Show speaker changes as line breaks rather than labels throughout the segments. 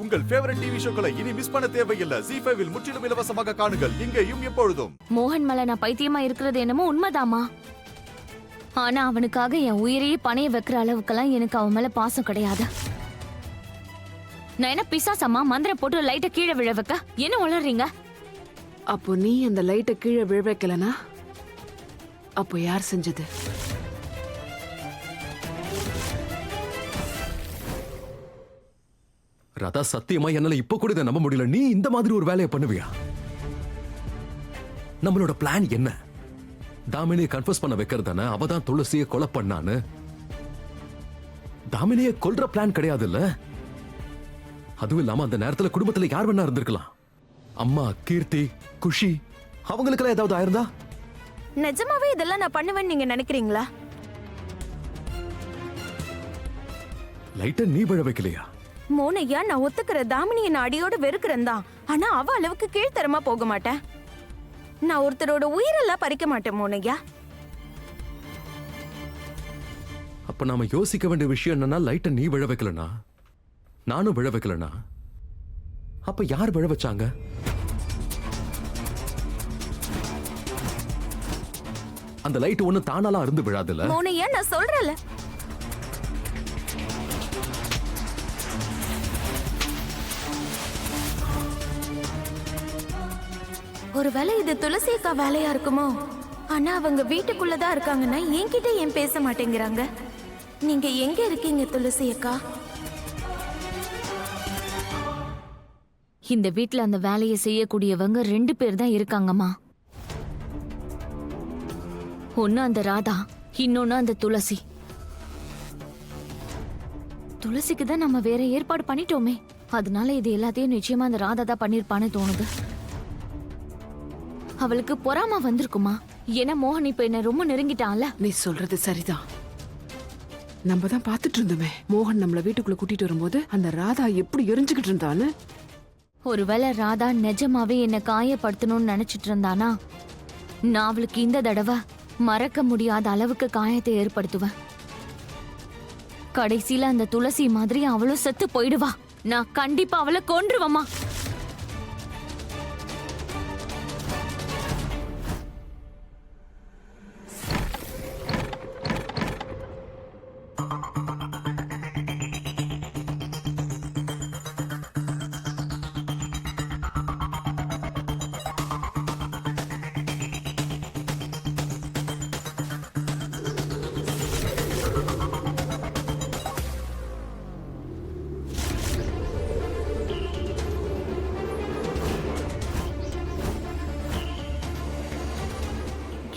உங்கள் favourite TV ஷோக்களை இனி miss பண்ண தேவையில்லை. ZEE5 இல் முற்றிலும் இலவசமாக காணுங்கள். இங்கேயும் எப்பொழுதும்.
மோகன் மேல நான் பைத்தியமா இருக்கிறது என்னமோ உண்மைதாமா. ஆனா அவனுக்காக என் உயிரையே பணைய வைக்கிற அளவுக்கெல்லாம் எனக்கு அவன் மேல பாசம் கிடையாது. நான் என்ன பிசாசம்மா மந்திரம் போட்டு லைட்டை கீழே விழ வைக்க? என்ன உளறீங்க?
அப்போ நீ அந்த லைட்டை கீழே விழ வைக்கலனா அப்போ யார் செஞ்சது?
ராதா, சத்தியமா என்னால இப்ப கூட இதை நம்ப முடியல. நீ இந்த மாதிரி ஒரு வேலையை பண்ணுவியா? நம்மளோட பிளான் என்ன? தாமினியை கன்ஃபர்ஸ் பண்ண வைக்கிறதானே? அவதான் துளசியை கொலை பண்ணான்னு. தாமினியை கொல்ற பிளான் கிடையாது இல்ல? அதுவும் இல்லாம அந்த நேரத்துல குடும்பத்துல யார் வேணா இருந்திருக்கலாம். அம்மா, கீர்த்தி, குஷி, அவங்களுக்கெல்லாம் ஏதாவது ஆயிருந்தா?
நிஜமாவே இதெல்லாம் நான் பண்ணுவேன்னு நீங்க நினைக்கிறீங்களா?
லைட்டை நீ விழ வைக்கலையா?
மோனையா, நான் ஒத்துக்கிற தாமினியை நான் அடியோட வெறுக்கிறேன் தான். ஆனா அவ அளவுக்கு கீழ்த்தரமா போக மாட்டேன். நான் ஒருத்தரோட உயிரெல்லாம் பறிக்க மாட்டேன் மோனையா.
அப்ப நாம யோசிக்க வேண்டிய விஷயம் என்னன்னா, லைட்டை நீ விழ வைக்கலனா, நானும் விழ வைக்கலனா, அப்ப யார் விழ வச்சாங்க? அந்த லைட் ஒண்ணு தானாலாம் இருந்து விழாதுல.
மோனையா, நான் சொல்றேன்ல. ஒருவேளை இது துளசி அக்கா வேலையா இருக்குமோ? ஆனா அவங்க வீட்டுக்குள்ளதான் இருக்காங்கன்னா என்கிட்ட ஏன் பேச மாட்டேங்கிறாங்க? நீங்க எங்க இருக்கீங்க துளசி அக்கா? இந்த வீட்ல அந்த வேலையை செய்யக்கூடியவங்க 2 பேர் தான் இருக்காங்கம்மா. ஒன்னு அந்த ராதா, இன்னொன்னு அந்த துளசி. துளசிக்கு தான் நம்ம வேற ஏற்பாடு பண்ணிட்டோமே. அதனால இது எல்லாத்தையும் நிச்சயமா அந்த ராதா தான் பண்ணிருப்பான்னு தோணுது. அவளுக்கு பொறாம வந்திருக்குமா? ஏன்னா மோகன் இப்ப என்ன ரொம்ப நெருங்கிட்டான்ல.
நீ சொல்றது சரிதான். நம்ம தான் பாத்துட்டு இருந்தோமே, மோகன் நம்மள வீட்டுக்குள்ள கூட்டிட்டு வரும்போது அந்த ராதா எப்படி எரிஞ்சுக்கிட்டு இருந்தான்னு.
ஒருவேளை ராதா நிஜமாவே என்ன காயப்படுத்தணும்னு நினைச்சிட்டு இருந்தானா, நான் அவளுக்கு இந்த தடவை மறக்க முடியாத அளவுக்கு காயத்தை ஏற்படுத்துவேன். கடைசியில அந்த துளசி மாதிரி அவளும் செத்து போயிடுவா. நான் கண்டிப்பா அவளை கொன்றுவமா.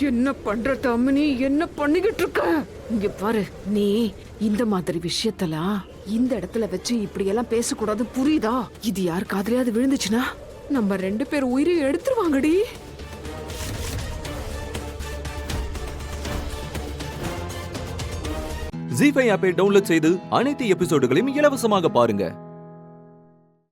என்ன பண்ற தாமினி? என்ன பண்ணிக்கிட்டு இருக்க? இங்க பாரு, நீ இந்த மாதிரி விஷயத்தெல்லாம் இந்த இடத்துல வச்சு இப்படி எல்லாம் பேசக்கூடாது, புரியுதா? இது யார் காதுலயாவது விழுந்துச்சுன்னா நம்ம 2 பேர் உயிரை எடுத்துருவாங்கடி.
ZEE5 ஆப்பை டவுன்லோட் செய்து அனைத்து எபிசோடுகளையும் இலவசமாக பாருங்க.